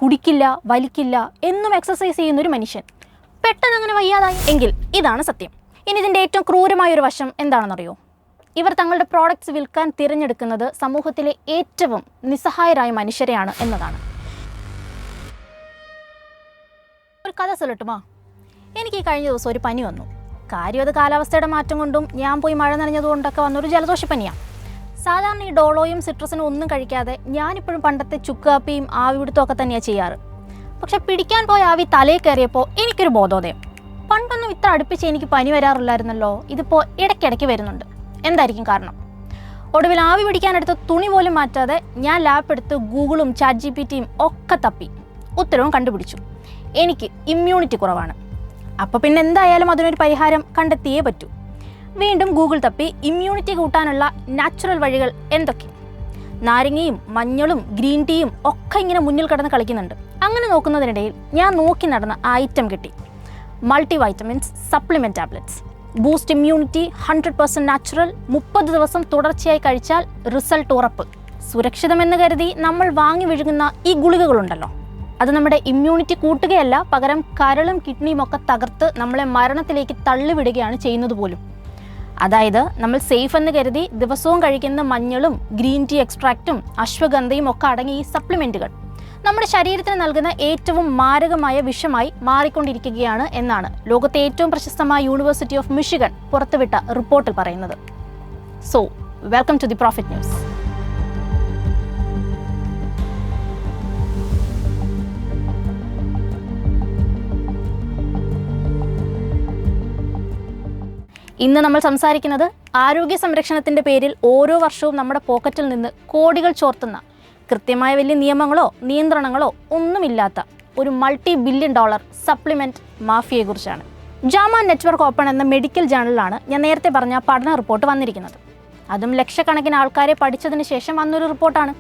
കുടിക്കില്ല, വലിക്കില്ല, എന്നും എക്സസൈസ് ചെയ്യുന്നൊരു മനുഷ്യൻ പെട്ടെന്ന് അങ്ങനെ വയ്യാതായി എങ്കിൽ ഇതാണ് സത്യം. ഇനി ഇതിൻ്റെ ഏറ്റവും ക്രൂരമായൊരു വശം എന്താണെന്നറിയോ? ഇവർ തങ്ങളുടെ പ്രോഡക്റ്റ്സ് വിൽക്കാൻ തിരഞ്ഞെടുക്കുന്നത് സമൂഹത്തിലെ ഏറ്റവും നിസ്സഹായരായ മനുഷ്യരെയാണ് എന്നതാണ്. ഒരു കഥ ചൊല്ലട്ടുമാ? എനിക്ക് ഈ കഴിഞ്ഞ ദിവസം ഒരു പനി വന്നു. കാര്യം അത് കാലാവസ്ഥയുടെ മാറ്റം കൊണ്ടും ഞാൻ പോയി മഴ നനഞ്ഞതുകൊണ്ടൊക്കെ വന്നൊരു ജലദോഷപ്പനിയാണ്. സാധാരണ ഈ ഡോളോയും സിട്രസിനും ഒന്നും കഴിക്കാതെ ഞാനിപ്പോഴും പണ്ടത്തെ ചുക്കാപ്പിയും ആവിപിടുത്തമൊക്കെ തന്നെയാണ് ചെയ്യാറ്. പക്ഷെ പിടിക്കാൻ പോയ ആവി തലയിൽ കയറിയപ്പോൾ എനിക്കൊരു ബോധോദയം. പണ്ടൊന്നും ഇത്ര അടുപ്പിച്ച് എനിക്ക് പനി വരാറില്ലായിരുന്നല്ലോ, ഇതിപ്പോൾ ഇടയ്ക്കിടയ്ക്ക് വരുന്നുണ്ട്. എന്തായിരിക്കും കാരണം? ഒടുവിൽ ആവി പിടിക്കാനെടുത്ത് തുണി പോലും മാറ്റാതെ ഞാൻ ലാപ്പ് എടുത്ത് ഗൂഗിളും ചാറ്റ് GPT ഒക്കെ തപ്പി ഉത്തരവും കണ്ടുപിടിച്ചു. എനിക്ക് ഇമ്മ്യൂണിറ്റി കുറവാണ്. അപ്പോൾ പിന്നെ എന്തായാലും അതിനൊരു പരിഹാരം കണ്ടെത്തിയേ പറ്റൂ. വീണ്ടും ഗൂഗിൾ തപ്പി ഇമ്മ്യൂണിറ്റി കൂട്ടാനുള്ള നാച്ചുറൽ വഴികൾ എന്തൊക്കെ? നാരങ്ങയും മഞ്ഞളും ഗ്രീൻ ടീയും ഒക്കെ ഇങ്ങനെ മുന്നിൽ കിടന്ന് കളിക്കുന്നുണ്ട്. അങ്ങനെ നോക്കുന്നതിനിടയിൽ ഞാൻ നോക്കി നടന്ന ഐറ്റം കിട്ടി. Multi vitamins supplement tablets. Boost immunity, 100% natural, 30 ദിവസം തുടർച്ചയായി കഴിച്ചാൽ റിസൾട്ട് ഉറപ്പ്. സുരക്ഷിതമെന്ന് കരുതി നമ്മൾ വാങ്ങി വിഴുങ്ങുന്ന ഈ ഗുളികകളുണ്ടല്ലോ, അത് നമ്മുടെ ഇമ്മ്യൂണിറ്റി കൂട്ടുകയല്ല, പകരം കരളും കിഡ്നിയും ഒക്കെ തകർത്ത് നമ്മളെ മരണത്തിലേക്ക് തള്ളിവിടുകയാണ് ചെയ്യുന്നത് പോലും. അതായത് നമ്മൾ സേഫ് എന്ന് കരുതി ദിവസവും കഴിക്കുന്ന മഞ്ഞളും ഗ്രീൻ ടീ എക്സ്ട്രാക്റ്റും അശ്വഗന്ധയും ഒക്കെ അടങ്ങിയ ഈ സപ്ലിമെൻറ്റുകൾ നമ്മുടെ ശരീരത്തിന് നൽകുന്ന ഏറ്റവും മാരകമായ വിഷമായി മാറിക്കൊണ്ടിരിക്കുകയാണ് എന്നാണ് ലോകത്തെ ഏറ്റവും പ്രശസ്തമായ യൂണിവേഴ്സിറ്റി ഓഫ് മിഷിഗൺ പുറത്തുവിട്ട റിപ്പോർട്ടിൽ പറയുന്നത്. So welcome to the Profit News. ഇന്ന് നമ്മൾ സംസാരിക്കുന്നത് ആരോഗ്യ സംരക്ഷണത്തിൻ്റെ പേരിൽ ഓരോ വർഷവും നമ്മുടെ പോക്കറ്റിൽ നിന്ന് കോടികൾ ചോർത്തുന്ന, കൃത്യമായ വലിയ നിയമങ്ങളോ നിയന്ത്രണങ്ങളോ ഒന്നുമില്ലാത്ത ഒരു $multi-billion സപ്ലിമെൻറ്റ് മാഫിയയെക്കുറിച്ചാണ്. ജാമ നെറ്റ്വർക്ക് ഓപ്പൺ എന്ന മെഡിക്കൽ ജേണലിലാണ് ഞാൻ നേരത്തെ പറഞ്ഞ പഠന റിപ്പോർട്ട് വന്നിരിക്കുന്നത്. അതും ലക്ഷക്കണക്കിന് ആൾക്കാരെ പഠിച്ചതിന് ശേഷം വന്നൊരു റിപ്പോർട്ടാണ്.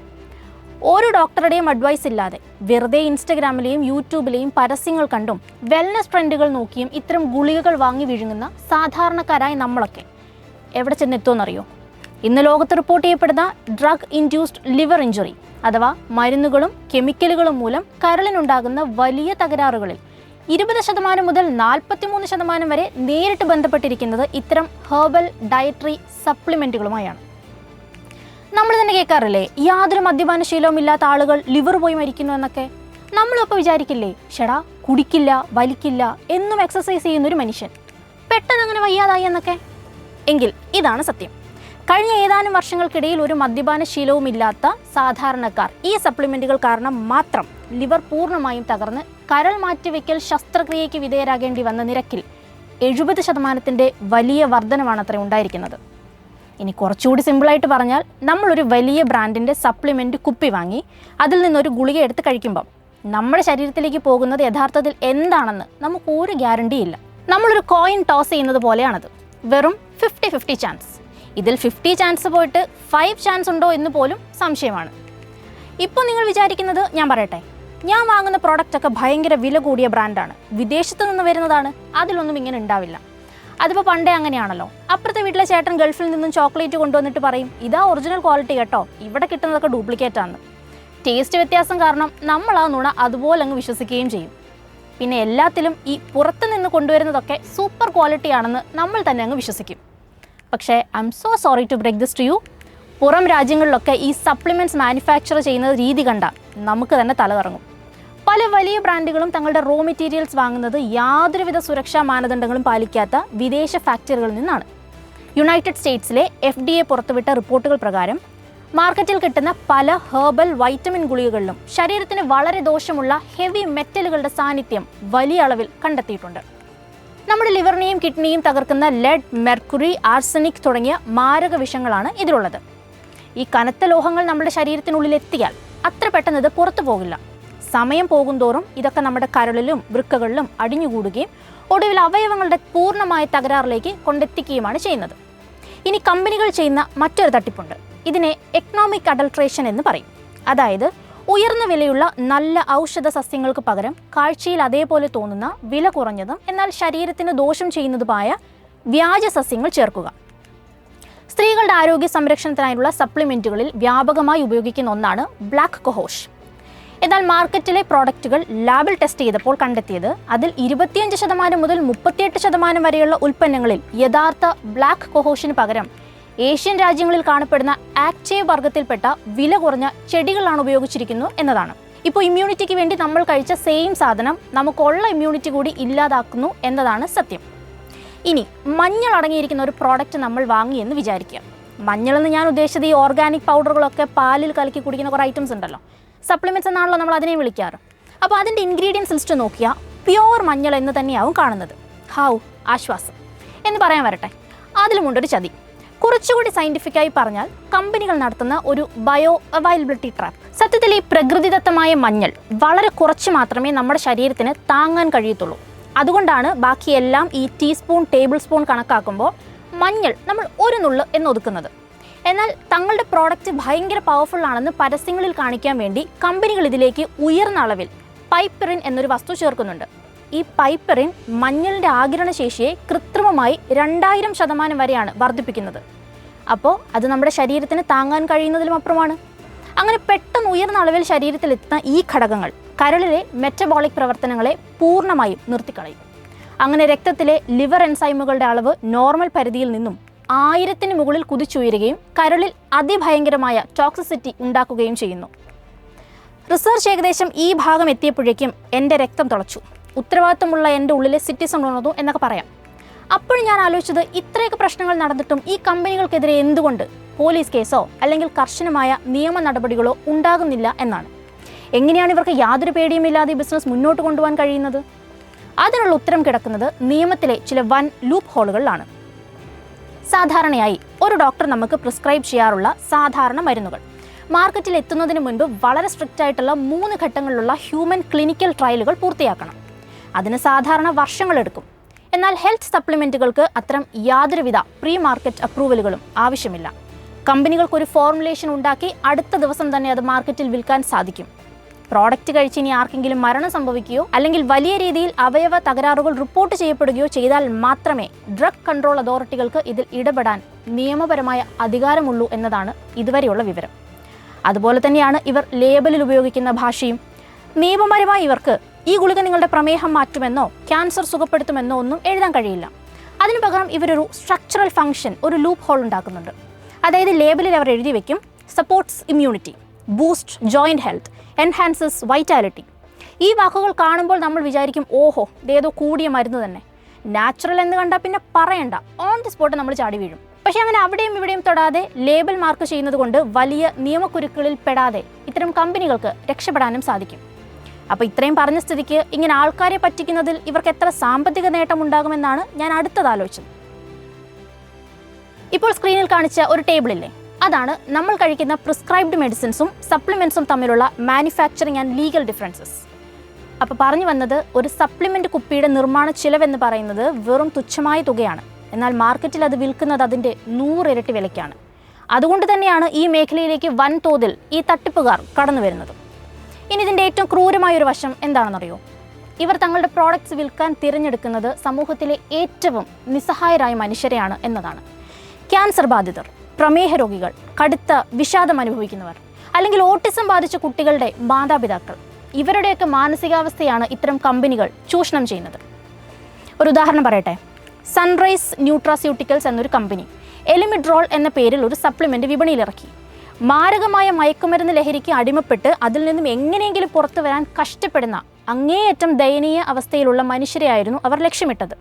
ഒരു ഡോക്ടറുടെയും അഡ്വൈസ് ഇല്ലാതെ വെറുതെ ഇൻസ്റ്റഗ്രാമിലെയും യൂട്യൂബിലെയും പരസ്യങ്ങൾ കണ്ടും വെൽനസ് ട്രെൻഡുകൾ നോക്കിയും ഇത്തരം ഗുളികകൾ വാങ്ങി വിഴുങ്ങുന്ന സാധാരണക്കാരായ നമ്മളൊക്കെ എവിടെ ചെന്നെത്തുമെന്നറിയോ? ഇന്ന് ലോകത്ത് റിപ്പോർട്ട് ചെയ്യപ്പെടുന്ന ഡ്രഗ് ഇൻഡ്യൂസ്ഡ് ലിവർ ഇഞ്ചുറി അഥവാ മരുന്നുകളും കെമിക്കലുകളും മൂലം കരളിനുണ്ടാകുന്ന വലിയ തകരാറുകളിൽ 20% മുതൽ 43% വരെ നേരിട്ട് ബന്ധപ്പെട്ടിരിക്കുന്നത് ഇത്തരം ഹെർബൽ ഡയറ്ററി സപ്ലിമെൻറ്റുകളുമായാണ്. നമ്മൾ തന്നെ കേൾക്കാറില്ലേ, യാതൊരു മദ്യപാനശീലവും ഇല്ലാത്ത ആളുകൾ ലിവർ പോയി മരിക്കുന്നു എന്നൊക്കെ. നമ്മളപ്പോൾ വിചാരിക്കില്ലേ, ഷെടാ കുടിക്കില്ല, വലിക്കില്ല, എന്നും എക്സസൈസ് ചെയ്യുന്നൊരു മനുഷ്യൻ പെട്ടെന്ന് അങ്ങനെ വയ്യാതായി എന്നൊക്കെ. എങ്കിൽ ഇതാണ് സത്യം. കഴിഞ്ഞ ഏതാനും വർഷങ്ങൾക്കിടയിൽ ഒരു മദ്യപാനശീലവും ഇല്ലാത്ത സാധാരണക്കാർ ഈ സപ്ലിമെൻറ്റുകൾ കാരണം മാത്രം ലിവർ പൂർണ്ണമായും തകർന്ന് കരൾ മാറ്റിവെക്കൽ ശസ്ത്രക്രിയയ്ക്ക് വിധേയരാകേണ്ടി വന്ന നിരക്കിൽ 70% വലിയ വർധനമാണ് അത്ര ഉണ്ടായിരിക്കുന്നത്. ഇനി കുറച്ചുകൂടി സിമ്പിളായിട്ട് പറഞ്ഞാൽ, നമ്മളൊരു വലിയ ബ്രാൻഡിൻ്റെ സപ്ലിമെൻറ്റ് കുപ്പി വാങ്ങി അതിൽ നിന്നൊരു ഗുളിക എടുത്ത് കഴിക്കുമ്പം നമ്മുടെ ശരീരത്തിലേക്ക് പോകുന്നത് യഥാർത്ഥത്തിൽ എന്താണെന്ന് നമുക്ക് ഒരു ഗ്യാരണ്ടിയില്ല. നമ്മളൊരു കോയിൻ ടോസ് ചെയ്യുന്നത് പോലെയാണത്. വെറും 50-50 ചാൻസ്. ഇതിൽ 50 ചാൻസ് പോയിട്ട് 5 ചാൻസ് ഉണ്ടോ എന്ന് പോലും സംശയമാണ്. ഇപ്പോൾ നിങ്ങൾ വിചാരിക്കുന്നത്, ഞാൻ പറയട്ടെ, ഞാൻ വാങ്ങുന്ന പ്രോഡക്റ്റൊക്കെ ഭയങ്കര വില കൂടിയ ബ്രാൻഡാണ്, വിദേശത്ത് നിന്ന് വരുന്നതാണ്, അതിലൊന്നും ഇങ്ങനെ ഉണ്ടാവില്ല. അതിപ്പോൾ പണ്ടേ അങ്ങനെയാണല്ലോ. അപ്പുറത്തെ വീട്ടിലെ ചേട്ടൻ ഗൾഫിൽ നിന്നും ചോക്ലേറ്റ് കൊണ്ടുവന്നിട്ട് പറയും, ഇതാ ഒറിജിനൽ ക്വാളിറ്റി കേട്ടോ, ഇവിടെ കിട്ടുന്നതൊക്കെ ഡ്യൂപ്ലിക്കേറ്റാണ്. ടേസ്റ്റ് വ്യത്യാസം കാരണം നമ്മൾ ആ നുണ അതുപോലെ അങ്ങ് വിശ്വസിക്കുകയും ചെയ്യും. പിന്നെ എല്ലാത്തിലും ഈ പുറത്ത് നിന്ന് കൊണ്ടുവരുന്നതൊക്കെ സൂപ്പർ ക്വാളിറ്റി ആണെന്ന് നമ്മൾ തന്നെ അങ്ങ് വിശ്വസിക്കും. പക്ഷേ I'm so sorry to break this to you, പുറം രാജ്യങ്ങളിലൊക്കെ ഈ സപ്ലിമെൻറ്റ്സ് മാനുഫാക്ചർ ചെയ്യുന്നത് രീതി കണ്ടാൽ നമുക്ക് തന്നെ തലകറങ്ങും. പല വലിയ ബ്രാൻഡുകളും തങ്ങളുടെ റോ മെറ്റീരിയൽസ് വാങ്ങുന്നത് യാതൊരുവിധ സുരക്ഷാ മാനദണ്ഡങ്ങളും പാലിക്കാത്ത വിദേശ ഫാക്ടറികളിൽ നിന്നാണ്. യുണൈറ്റഡ് സ്റ്റേറ്റ്സിലെ FDA പുറത്തുവിട്ട റിപ്പോർട്ടുകൾ പ്രകാരം മാർക്കറ്റിൽ കിട്ടുന്ന പല ഹെർബൽ വൈറ്റമിൻ ഗുളികകളിലും ശരീരത്തിന് വളരെ ദോഷമുള്ള ഹെവി മെറ്റലുകളുടെ സാന്നിധ്യം വലിയ അളവിൽ കണ്ടെത്തിയിട്ടുണ്ട്. നമ്മുടെ ലിവറിനെയും കിഡ്നിയും തകർക്കുന്ന ലെഡ്, മെർക്കുറി, ആർസനിക് തുടങ്ങിയ മാരക വിഷങ്ങളാണ് ഇതിലുള്ളത്. ഈ കനത്ത ലോഹങ്ങൾ നമ്മുടെ ശരീരത്തിനുള്ളിൽ എത്തിയാൽ അത്ര പെട്ടെന്ന് ഇത് പുറത്തു പോകില്ല. സമയം പോകുന്തോറും ഇതൊക്കെ നമ്മുടെ കരളിലും വൃക്കകളിലും അടിഞ്ഞുകൂടുകയും ഒടുവിൽ അവയവങ്ങളുടെ പൂർണ്ണമായ തകരാറിലേക്ക് കൊണ്ടെത്തിക്കുകയുമാണ് ചെയ്യുന്നത്. ഇനി കമ്പനികൾ ചെയ്യുന്ന മറ്റൊരു തട്ടിപ്പുണ്ട്. ഇതിനെ എക്കണോമിക് അഡൾട്രേഷൻ എന്ന് പറയും. അതായത് ഉയർന്ന വിലയുള്ള നല്ല ഔഷധ സസ്യങ്ങൾക്ക് പകരം കാഴ്ചയിൽ അതേപോലെ തോന്നുന്ന വില കുറഞ്ഞതും എന്നാൽ ശരീരത്തിന് ദോഷം ചെയ്യുന്നതുമായ വ്യാജ സസ്യങ്ങൾ ചേർക്കുക. സ്ത്രീകളുടെ ആരോഗ്യ സംരക്ഷണത്തിനായുള്ള സപ്ലിമെൻറ്റുകളിൽ വ്യാപകമായി ഉപയോഗിക്കുന്ന ഒന്നാണ് ബ്ലാക്ക് കൊഹോഷ്. എന്നാൽ മാർക്കറ്റിലെ പ്രോഡക്റ്റുകൾ ലാബിൽ ടെസ്റ്റ് ചെയ്തപ്പോൾ കണ്ടെത്തിയത് അതിൽ 25% മുതൽ 38% വരെയുള്ള ഉൽപ്പന്നങ്ങളിൽ യഥാർത്ഥ ബ്ലാക്ക് കൊഹോഷിന് പകരം ഏഷ്യൻ രാജ്യങ്ങളിൽ കാണപ്പെടുന്ന ആക്റ്റീവ് വർഗ്ഗത്തിൽപ്പെട്ട വില കുറഞ്ഞ ചെടികളാണ് ഉപയോഗിച്ചിരിക്കുന്നു എന്നതാണ്. ഇപ്പോൾ ഇമ്മ്യൂണിറ്റിക്ക് വേണ്ടി നമ്മൾ കഴിച്ച സെയിം സാധനം നമുക്കുള്ള ഇമ്മ്യൂണിറ്റി കൂടി ഇല്ലാതാക്കുന്നു എന്നതാണ് സത്യം. ഇനി മഞ്ഞൾ അടങ്ങിയിരിക്കുന്ന ഒരു പ്രോഡക്റ്റ് നമ്മൾ വാങ്ങിയെന്ന് വിചാരിക്കുക. മഞ്ഞളെന്ന് ഞാൻ ഉദ്ദേശിച്ചത് ഈ ഓർഗാനിക് പൗഡറുകളൊക്കെ പാലിൽ കലക്കി കുടിക്കുന്ന കുറേ ഐറ്റംസ് ഉണ്ടല്ലോ, സപ്ലിമെൻറ്റ്സ് എന്നാണല്ലോ നമ്മൾ അതിനെ വിളിക്കാറ്. അപ്പോൾ അതിൻ്റെ ഇൻഗ്രീഡിയൻസ് ലിസ്റ്റ് നോക്കിയാൽ പ്യുവർ മഞ്ഞൾ എന്ന് തന്നെയാവും കാണുന്നത്. ഹൗ ആശ്വാസം എന്ന് പറയാൻ വരട്ടെ. അതിലുമുണ്ടൊരു ചതി. കുറച്ചുകൂടി സയൻറ്റിഫിക്കായി പറഞ്ഞാൽ കമ്പനികൾ നടത്തുന്ന ഒരു ബയോ അവൈലബിലിറ്റി ട്രാപ്പ്. സത്യത്തിൽ ഈ പ്രകൃതിദത്തമായ മഞ്ഞൾ വളരെ കുറച്ച് മാത്രമേ നമ്മുടെ ശരീരത്തിന് താങ്ങാൻ കഴിയത്തുള്ളൂ. അതുകൊണ്ടാണ് ബാക്കിയെല്ലാം ഈ ടീസ്പൂൺ ടേബിൾ സ്പൂൺ കണക്കാക്കുമ്പോൾ മഞ്ഞൾ നമ്മൾ ഒരു നുള്ള് എന്നൊതുക്കുന്നത്. എന്നാൽ തങ്ങളുടെ പ്രോഡക്റ്റ് ഭയങ്കര പവർഫുൾ ആണെന്ന് പരസ്യങ്ങളിൽ കാണിക്കാൻ വേണ്ടി കമ്പനികൾ ഇതിലേക്ക് ഉയർന്ന അളവിൽ പൈപ്പറിൻ എന്നൊരു വസ്തു ചേർക്കുന്നുണ്ട്. ഈ പൈപ്പറിൻ മഞ്ഞളിൻ്റെ ആഗിരണശേഷിയെ കൃത്രിമമായി 2000% വരെയാണ് വർദ്ധിപ്പിക്കുന്നത്. അപ്പോൾ അത് നമ്മുടെ ശരീരത്തിന് താങ്ങാൻ കഴിയുന്നതിലും അപ്പുറമാണ്. അങ്ങനെ പെട്ടെന്ന് ഉയർന്ന അളവിൽ ശരീരത്തിലെത്തുന്ന ഈ ഘടകങ്ങൾ കരളിലെ മെറ്റബോളിക് പ്രവർത്തനങ്ങളെ പൂർണ്ണമായും നിർത്തിക്കളയും. അങ്ങനെ രക്തത്തിലെ ലിവർ എൻസൈമുകളുടെ അളവ് നോർമൽ പരിധിയിൽ നിന്നും 1000-ന് മുകളിൽ കുതിച്ചുയരുകയും കരളിൽ അതിഭയങ്കരമായ ടോക്സിസിറ്റി ഉണ്ടാക്കുകയും ചെയ്യുന്നു. റിസർച്ച് ഏകദേശം ഈ ഭാഗം എത്തിയപ്പോഴേക്കും എൻ്റെ രക്തം തിളച്ചു. ഉത്തരവാദിത്തമുള്ള എൻ്റെ ഉള്ളിലെ സിറ്റിസൺ ഉണർന്നു എന്നൊക്കെ പറയാം. അപ്പോഴും ഞാൻ ആലോചിച്ചത്, ഇത്രയൊക്കെ പ്രശ്നങ്ങൾ നടന്നിട്ടും ഈ കമ്പനികൾക്കെതിരെ എന്തുകൊണ്ട് പോലീസ് കേസോ അല്ലെങ്കിൽ കർശനമായ നിയമ നടപടികളോ ഉണ്ടാകുന്നില്ല എന്നാണ്. എങ്ങനെയാണ് ഇവർക്ക് യാതൊരു പേടിയുമില്ലാതെ ഈ ബിസിനസ് മുന്നോട്ട് കൊണ്ടുപോകാൻ കഴിയുന്നത്? അതിനുള്ള ഉത്തരം കിടക്കുന്നത് നിയമത്തിലെ ചില വൻ ലൂപ്പ് ഹോളുകളിലാണ്. സാധാരണയായി ഒരു ഡോക്ടർ നമുക്ക് പ്രിസ്ക്രൈബ് ചെയ്യാറുള്ള സാധാരണ മരുന്നുകൾ മാർക്കറ്റിൽ എത്തുന്നതിന് മുൻപ് വളരെ സ്ട്രിക്റ്റ് ആയിട്ടുള്ള 3 ഘട്ടങ്ങളിലുള്ള ഹ്യൂമൻ ക്ലിനിക്കൽ ട്രയലുകൾ പൂർത്തിയാക്കണം. അതിന് സാധാരണ വർഷങ്ങളെടുക്കും. എന്നാൽ ഹെൽത്ത് സപ്ലിമെൻറ്റുകൾക്ക് അത്തരം യാതൊരുവിധ പ്രീ മാർക്കറ്റ് അപ്രൂവലുകളും ആവശ്യമില്ല. കമ്പനികൾക്കൊരു ഫോർമുലേഷൻ ഉണ്ടാക്കി അടുത്ത ദിവസം തന്നെ അത് മാർക്കറ്റിൽ വിൽക്കാൻ സാധിക്കും. പ്രോഡക്റ്റ് കഴിച്ച് ഇനി ആർക്കെങ്കിലും മരണം സംഭവിക്കുകയോ അല്ലെങ്കിൽ വലിയ രീതിയിൽ അവയവ തകരാറുകൾ റിപ്പോർട്ട് ചെയ്യപ്പെടുകയോ ചെയ്താൽ മാത്രമേ ഡ്രഗ് കൺട്രോൾ അതോറിറ്റികൾക്ക് ഇതിൽ ഇടപെടാൻ നിയമപരമായ അധികാരമുള്ളൂ എന്നതാണ് ഇതുവരെയുള്ള വിവരം. അതുപോലെ തന്നെയാണ് ഇവർ ലേബലിൽ ഉപയോഗിക്കുന്ന ഭാഷയും. നിയമപരമായി ഇവർക്ക് ഈ ഗുളിക നിങ്ങളുടെ പ്രമേഹം മാറ്റുമെന്നോ ക്യാൻസർ സുഖപ്പെടുത്തുമെന്നോ ഒന്നും എഴുതാൻ കഴിയില്ല. അതിനു പകരം ഇവരൊരു സ്ട്രക്ചറൽ ഫംഗ്ഷൻ, ഒരു ലൂപ്പ് ഹോൾ ഉണ്ടാക്കുന്നുണ്ട്. അതായത് ലേബലിൽ അവർ എഴുതി വയ്ക്കും, supports immunity, boost joint health, enhances vitality. ഈ വാക്കുകൾ കാണുമ്പോൾ നമ്മൾ വിചാരിക്കും, ഓഹോ ഇതേതോ കൂടിയ മരുന്ന് തന്നെ. നാച്ചുറൽ എന്ന് കണ്ടാൽ പിന്നെ പറയണ്ട, ഓൺ ദി സ്പോട്ട് നമ്മൾ ചാടി വീഴും. പക്ഷേ അങ്ങനെ അവിടെയും ഇവിടെയും തൊടാതെ ലേബൽ മാർക്ക് ചെയ്യുന്നത് കൊണ്ട് വലിയ നിയമക്കുരുക്കുകളിൽ പെടാതെ ഇത്തരം കമ്പനികൾക്ക് രക്ഷപ്പെടാനും സാധിക്കും. അപ്പോൾ ഇത്രയും പറഞ്ഞ സ്ഥിതിക്ക് ഇങ്ങനെ ആൾക്കാരെ പറ്റിക്കുന്നതിൽ ഇവർക്ക് എത്ര സാമ്പത്തിക നേട്ടം ഉണ്ടാകുമെന്നാണ് ഞാൻ അടുത്തത് ആലോചിച്ചത്. ഇപ്പോൾ സ്ക്രീനിൽ കാണിച്ച ഒരു ടേബിളില്ലേ, അതാണ് നമ്മൾ കഴിക്കുന്ന പ്രിസ്ക്രൈബ്ഡ് മെഡിസിൻസും സപ്ലിമെൻറ്റ്സും തമ്മിലുള്ള മാനുഫാക്ചറിങ് ആൻഡ് ലീഗൽ ഡിഫറൻസസ്. അപ്പോൾ പറഞ്ഞു വന്നത്, ഒരു സപ്ലിമെൻറ്റ് കുപ്പിയുടെ നിർമ്മാണ ചിലവെന്ന് പറയുന്നത് വെറും തുച്ഛമായ തുകയാണ്. എന്നാൽ മാർക്കറ്റിൽ അത് വിൽക്കുന്നത് അതിൻ്റെ 100 ഇരട്ടി വിലയ്ക്കാണ്. അതുകൊണ്ട് തന്നെയാണ് ഈ മേഖലയിലേക്ക് വൻതോതിൽ ഈ തട്ടിപ്പുകാർ കടന്നു വരുന്നത്. ഇനി ഇതിൻ്റെ ഏറ്റവും ക്രൂരമായൊരു വശം എന്താണെന്നറിയോ? ഇവർ തങ്ങളുടെ പ്രോഡക്റ്റ്സ് വിൽക്കാൻ തിരഞ്ഞെടുക്കുന്നത് സമൂഹത്തിലെ ഏറ്റവും നിസ്സഹായരായ മനുഷ്യരെയാണ് എന്നതാണ്. ക്യാൻസർ ബാധിതർ, പ്രമേഹ രോഗികൾ, കടുത്ത വിഷാദം അനുഭവിക്കുന്നവർ, അല്ലെങ്കിൽ ഓട്ടിസം ബാധിച്ച കുട്ടികളുടെ മാതാപിതാക്കൾ, ഇവരുടെയൊക്കെ മാനസികാവസ്ഥയാണ് ഇത്തരം കമ്പനികൾ ചൂഷണം ചെയ്യുന്നത്. ഒരു ഉദാഹരണം പറയട്ടെ. സൺറൈസ് ന്യൂട്രാസ്യൂട്ടിക്കൽസ് എന്നൊരു കമ്പനി എലിമിഡ്രോൾ എന്ന പേരിൽ ഒരു സപ്ലിമെൻറ്റ് വിപണിയിലിറക്കി. മാരകമായ മയക്കുമരുന്ന് ലഹരിക്ക് അടിമപ്പെട്ട് അതിൽ നിന്നും എങ്ങനെയെങ്കിലും പുറത്തു വരാൻ കഷ്ടപ്പെടുന്ന അങ്ങേയറ്റം ദയനീയ അവസ്ഥയിലുള്ള മനുഷ്യരെയായിരുന്നു അവർ ലക്ഷ്യമിട്ടത്.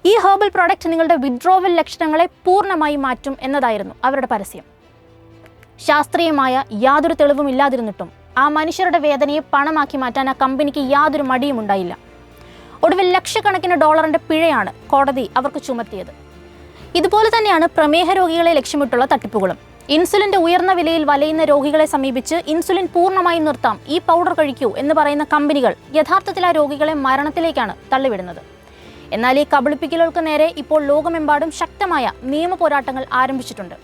ഈ ഹെർബൽ പ്രോഡക്റ്റ് നിങ്ങളുടെ വിഡ്രോവൽ ലക്ഷണങ്ങളെ പൂർണ്ണമായി മാറ്റും എന്നതായിരുന്നു അവരുടെ പരസ്യം. ശാസ്ത്രീയമായ യാതൊരു തെളിവും ഇല്ലാതിരുന്നിട്ടും ആ മനുഷ്യരുടെ വേദനയെ പണമാക്കി മാറ്റാൻ ആ കമ്പനിക്ക് യാതൊരു മടിയും ഉണ്ടായില്ല. ഒടുവിൽ ലക്ഷക്കണക്കിന് ഡോളറിൻ്റെ പിഴയാണ് കോടതി അവർക്ക് ചുമത്തിയത്. ഇതുപോലെ തന്നെയാണ് പ്രമേഹ രോഗികളെ ലക്ഷ്യമിട്ടുള്ള തട്ടിപ്പുകളും. ഇൻസുലിൻ്റെ ഉയർന്ന വിലയിൽ വലയുന്ന രോഗികളെ സമീപിച്ച് ഇൻസുലിൻ പൂർണ്ണമായി നിർത്താം, ഈ പൗഡർ കഴിക്കൂ എന്ന് പറയുന്ന കമ്പനികൾ യഥാർത്ഥത്തിൽ ആ രോഗികളെ മരണത്തിലേക്കാണ് തള്ളിവിടുന്നത്. എന്നാൽ ഈ കബളിപ്പിക്കലുകൾക്ക് നേരെ ഇപ്പോൾ ലോകമെമ്പാടും ശക്തമായ നിയമ പോരാട്ടങ്ങൾ ആരംഭിച്ചിട്ടുണ്ട്.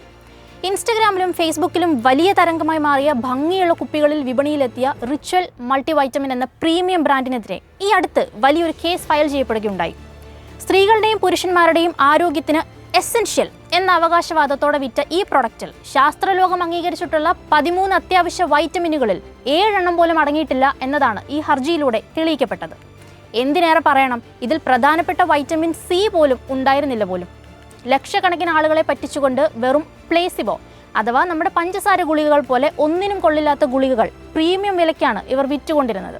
ഇൻസ്റ്റഗ്രാമിലും ഫേസ്ബുക്കിലും വലിയ തരംഗമായി മാറിയ ഭംഗിയുള്ള കുപ്പികളിൽ വിപണിയിലെത്തിയ റിച്വൽ മൾട്ടിവൈറ്റമിൻ എന്ന പ്രീമിയം ബ്രാൻഡിനെതിരെ ഈ അടുത്ത് വലിയൊരു കേസ് ഫയൽ ചെയ്യപ്പെടുകയുണ്ടായി. സ്ത്രീകളുടെയും പുരുഷന്മാരുടെയും ആരോഗ്യത്തിന് എസെൻഷ്യൽ എന്ന അവകാശവാദത്തോടെ വിറ്റ ഈ പ്രൊഡക്റ്റിൽ ശാസ്ത്രലോകം അംഗീകരിച്ചിട്ടുള്ള 13 അത്യാവശ്യ വൈറ്റമിനുകളിൽ 7 എണ്ണം പോലും അടങ്ങിയിട്ടില്ല എന്നതാണ് ഈ ഹർജിയിലൂടെ തെളിയിക്കപ്പെട്ടത്. എന്തിനേറെ പറയണം, ഇതിൽ പ്രധാനപ്പെട്ട വൈറ്റമിൻ സി പോലും ഉണ്ടായിരുന്നില്ല പോലും. ലക്ഷക്കണക്കിന് ആളുകളെ പറ്റിച്ചുകൊണ്ട് വെറും പ്ലേസിബോ അഥവാ നമ്മുടെ പഞ്ചസാര ഗുളികകൾ പോലെ ഒന്നിനും കൊള്ളില്ലാത്ത ഗുളികകൾ പ്രീമിയം വിലയ്ക്കാണ് ഇവർ വിറ്റുകൊണ്ടിരുന്നത്.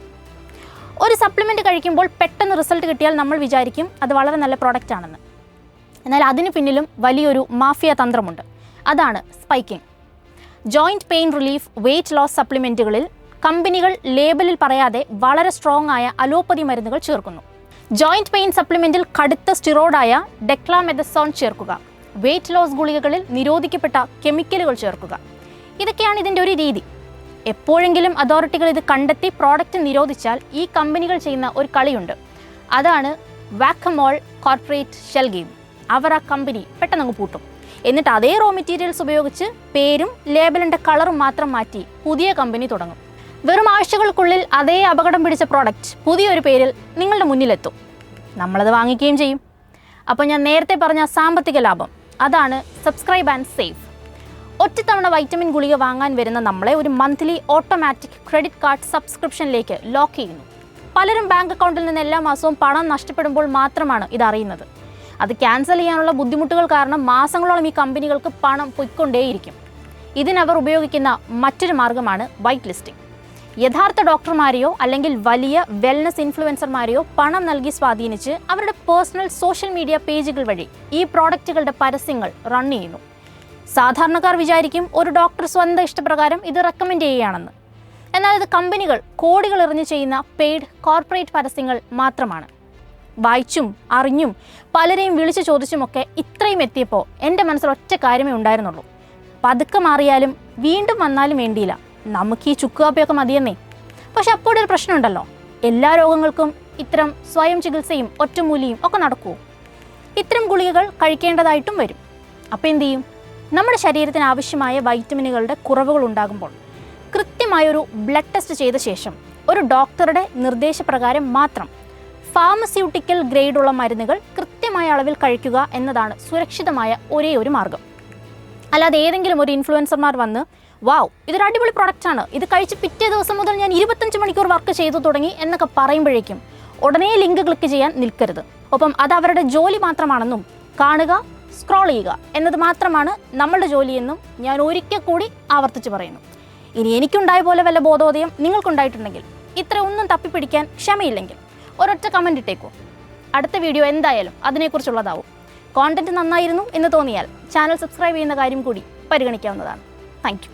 ഒരു സപ്ലിമെൻറ്റ് കഴിക്കുമ്പോൾ പെട്ടെന്ന് റിസൾട്ട് കിട്ടിയാൽ നമ്മൾ വിചാരിക്കും അത് വളരെ നല്ല പ്രോഡക്റ്റ് ആണെന്ന്. എന്നാൽ അതിന് പിന്നിലും വലിയൊരു മാഫിയ തന്ത്രമുണ്ട്. അതാണ് spiking. Joint pain relief, weight loss സപ്ലിമെൻറ്റുകളിൽ കമ്പനികൾ ലേബലിൽ പറയാതെ വളരെ സ്ട്രോങ് ആയ അലോപ്പതി മരുന്നുകൾ ചേർക്കുന്നു. ജോയിൻറ്റ് പെയിൻ സപ്ലിമെൻറ്റിൽ കടുത്ത സ്റ്റിറോയിഡായ ഡെക്ലാമെഥസോൺ ചേർക്കുക, വെയ്റ്റ് ലോസ് ഗുളികകളിൽ നിരോധിക്കപ്പെട്ട കെമിക്കലുകൾ ചേർക്കുക. ഇതൊക്കെയാണ് ഇതിൻ്റെ ഒരു രീതി. എപ്പോഴെങ്കിലും അതോറിറ്റികൾ ഇത് കണ്ടെത്തി പ്രോഡക്റ്റ് നിരോധിച്ചാൽ ഈ കമ്പനികൾ ചെയ്യുന്ന ഒരു കളിയുണ്ട്. അതാണ് വാക്കമോൾ കോർപ്പറേറ്റ് ഷെൽ ഗെയിം. അവർ ആ കമ്പനി പെട്ടെന്ന് പൂട്ടും. എന്നിട്ട് അതേ റോ മെറ്റീരിയൽസ് ഉപയോഗിച്ച് പേരും ലേബലിൻ്റെ കളറും മാത്രം മാറ്റി പുതിയ കമ്പനി തുടങ്ങും. വെറും ആഴ്ചകൾക്കുള്ളിൽ അതേ അപകടം പിടിച്ച പ്രോഡക്റ്റ് പുതിയൊരു പേരിൽ നിങ്ങളുടെ മുന്നിലെത്തും. നമ്മളത് വാങ്ങിക്കുകയും ചെയ്യും. അപ്പോൾ ഞാൻ നേരത്തെ പറഞ്ഞ സാമ്പത്തിക ലാഭം, അതാണ് സബ്സ്ക്രൈബ് ആൻഡ് സേവ്. ഒറ്റത്തവണ വൈറ്റമിൻ ഗുളിക വാങ്ങാൻ വരുന്ന നമ്മളെ ഒരു മന്ത്ലി ഓട്ടോമാറ്റിക് ക്രെഡിറ്റ് കാർഡ് സബ്സ്ക്രിപ്ഷനിലേക്ക് ലോക്ക് ചെയ്യുന്നു. പലരും ബാങ്ക് അക്കൗണ്ടിൽ നിന്ന് എല്ലാ മാസവും പണം നഷ്ടപ്പെടുമ്പോൾ മാത്രമാണ് ഇതറിയുന്നത്. അത് ക്യാൻസൽ ചെയ്യാനുള്ള ബുദ്ധിമുട്ടുകൾ കാരണം മാസങ്ങളോളം ഈ കമ്പനികൾക്ക് പണം പൊയ്ക്കൊണ്ടേയിരിക്കും. ഇതിനവർ ഉപയോഗിക്കുന്ന മറ്റൊരു മാർഗ്ഗമാണ് വൈറ്റ് ലിസ്റ്റിംഗ്. യഥാർത്ഥ ഡോക്ടർമാരെയോ അല്ലെങ്കിൽ വലിയ വെൽനസ് ഇൻഫ്ലുവൻസർമാരെയോ പണം നൽകി സ്വാധീനിച്ച് അവരുടെ പേഴ്സണൽ സോഷ്യൽ മീഡിയ പേജുകൾ വഴി ഈ പ്രോഡക്റ്റുകളുടെ പരസ്യങ്ങൾ റൺ ചെയ്യുന്നു. സാധാരണക്കാർ വിചാരിക്കും ഒരു ഡോക്ടർ സ്വന്തം ഇഷ്ടപ്രകാരം ഇത് റെക്കമെൻഡ് ചെയ്യുകയാണെന്ന്. എന്നാൽ ഇത് കമ്പനികൾ കോടികൾ എറിഞ്ഞ് ചെയ്യുന്ന പെയ്ഡ് കോർപ്പറേറ്റ് പരസ്യങ്ങൾ മാത്രമാണ്. വായിച്ചും അറിഞ്ഞും പലരെയും വിളിച്ചു ചോദിച്ചുമൊക്കെ ഇത്രയും എത്തിയപ്പോൾ എൻ്റെ മനസ്സിൽ ഒറ്റ കാര്യമേ ഉണ്ടായിരുന്നുള്ളൂ. പതുക്കെ മാറിയാലും വീണ്ടും വന്നാലും വേണ്ടിയില്ല, നമുക്ക് ഈ ചുക്കുകാപ്പിയൊക്കെ മതിയെന്നേ. പക്ഷെ അപ്പോഴൊരു പ്രശ്നമുണ്ടല്ലോ, എല്ലാ രോഗങ്ങൾക്കും ഇത്തരം സ്വയം ചികിത്സയും ഒറ്റമൂലിയും ഒക്കെ നടക്കുമോ? ഇത്തരം ഗുളികകൾ കഴിക്കേണ്ടതായിട്ടും വരും. അപ്പോൾ എന്തു ചെയ്യും? നമ്മുടെ ശരീരത്തിന് ആവശ്യമായ വൈറ്റമിനുകളുടെ കുറവുകൾ ഉണ്ടാകുമ്പോൾ കൃത്യമായൊരു ബ്ലഡ് ടെസ്റ്റ് ചെയ്ത ശേഷം ഒരു ഡോക്ടറുടെ നിർദ്ദേശപ്രകാരം മാത്രം ഫാർമസ്യൂട്ടിക്കൽ ഗ്രേഡുള്ള മരുന്നുകൾ കൃത്യമായ അളവിൽ കഴിക്കുക എന്നതാണ് സുരക്ഷിതമായ ഒരേ ഒരു മാർഗം. അല്ലാതെ ഏതെങ്കിലും ഒരു ഇൻഫ്ലുവൻസർമാർ വന്ന് വാവ് ഇതൊരു അടിപൊളി പ്രൊഡക്റ്റാണ്, ഇത് കഴിച്ച് പിറ്റേ ദിവസം മുതൽ ഞാൻ 25 മണിക്കൂർ വർക്ക് ചെയ്തു തുടങ്ങി എന്നൊക്കെ പറയുമ്പോഴേക്കും ഉടനെ ലിങ്ക് ക്ലിക്ക് ചെയ്യാൻ നിൽക്കരുത്. ഒപ്പം അത് അവരുടെ ജോലി മാത്രമാണെന്നും കാണുക, സ്ക്രോൾ ചെയ്യുക എന്നത് മാത്രമാണ് നമ്മളുടെ ജോലിയെന്നും ഞാൻ ഒരിക്കൽ കൂടി ആവർത്തിച്ച് പറയുന്നു. ഇനി എനിക്കുണ്ടായ പോലെ വല്ല ബോധോദയം നിങ്ങൾക്കുണ്ടായിട്ടുണ്ടെങ്കിൽ, ഇത്ര ഒന്നും തപ്പിപ്പിടിക്കാൻ ക്ഷമയില്ലെങ്കിൽ ഒരൊറ്റ കമൻറ്റ് ഇട്ടേക്കൂ. അടുത്ത വീഡിയോ എന്തായാലും അതിനെക്കുറിച്ചുള്ളതാവും. കോണ്ടന്റ് നന്നായിരുന്നു എന്ന് തോന്നിയാൽ ചാനൽ സബ്സ്ക്രൈബ് ചെയ്യുന്ന കാര്യം കൂടി പരിഗണിക്കാവുന്നതാണ്. Thank you.